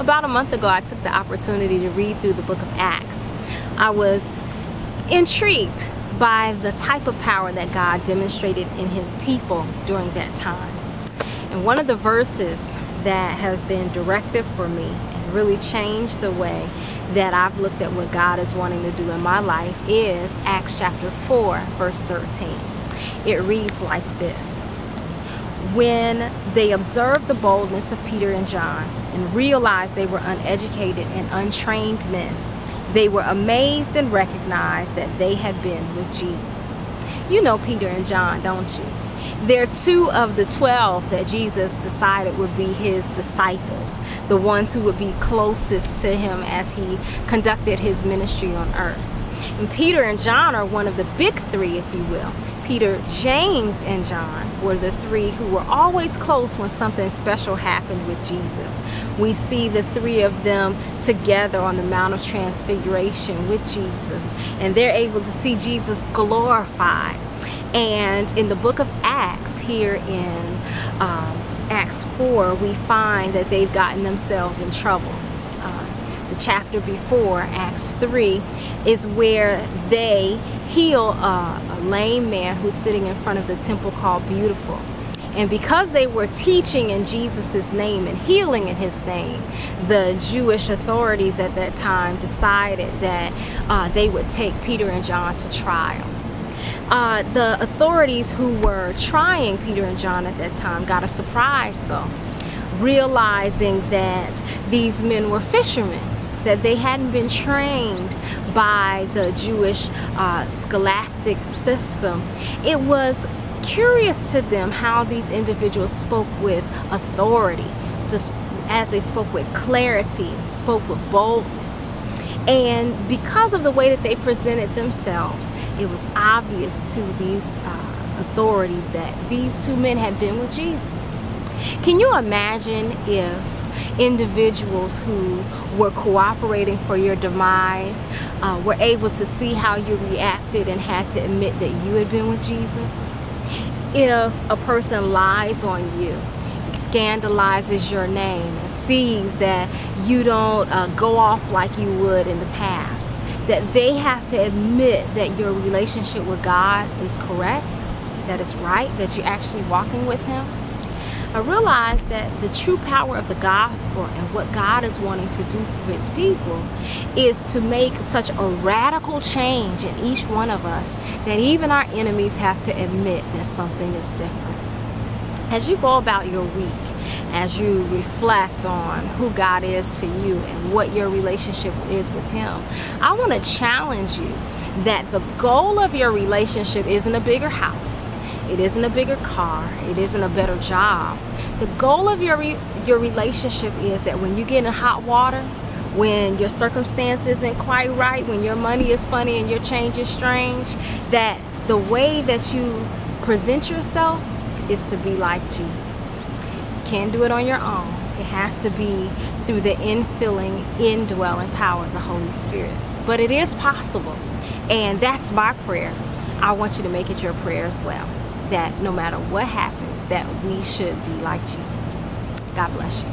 About a month ago, I took the opportunity to read through the book of Acts. I was intrigued by the type of power that God demonstrated in his people during that time. And one of the verses that have been directive for me and really changed the way that I've looked at what God is wanting to do in my life is Acts chapter 4, verse 13. It reads like this: when they observed the boldness of Peter and John and realized they were uneducated and untrained men, they were amazed and recognized that they had been with Jesus. You know Peter and John, don't you? They're two of the 12 that Jesus decided would be his disciples, the ones who would be closest to him as he conducted his ministry on earth. And Peter and John are one of the big three, if you will. Peter, James, and John were the three who were always close when something special happened with Jesus. We see the three of them together on the Mount of Transfiguration with Jesus, and they're able to see Jesus glorified. And in the book of Acts, here in Acts 4, we find that they've gotten themselves in trouble. The chapter before, Acts 3, is where they heal a lame man who's sitting in front of the temple called Beautiful. And because they were teaching in Jesus' name and healing in his name, the Jewish authorities at that time decided that they would take Peter and John to trial. The authorities who were trying Peter and John at that time got a surprise though, realizing that these men were fishermen, that they hadn't been trained by the Jewish scholastic system. It was curious to them how these individuals spoke with authority, just as they spoke with clarity and spoke with boldness. And because of the way that they presented themselves, it was obvious to these authorities that these two men had been with Jesus. Can you imagine if individuals who were cooperating for your demise were able to see how you reacted and had to admit that you had been with Jesus? If a person lies on you, scandalizes your name, and sees that you don't go off like you would in the past, that they have to admit that your relationship with God is correct, that it's right, that you're actually walking with him. I realize that the true power of the gospel and what God is wanting to do for his people is to make such a radical change in each one of us that even our enemies have to admit that something is different. As you go about your week, as you reflect on who God is to you and what your relationship is with him, I want to challenge you that the goal of your relationship isn't a bigger house. It isn't a bigger car. It isn't a better job. The goal of your relationship is that when you get in hot water, when your circumstance isn't quite right, when your money is funny and your change is strange, that the way that you present yourself is to be like Jesus. You can't do it on your own. It has to be through the infilling, indwelling power of the Holy Spirit. But it is possible, and that's my prayer. I want you to make it your prayer as well, that no matter what happens, that we should be like Jesus. God bless you.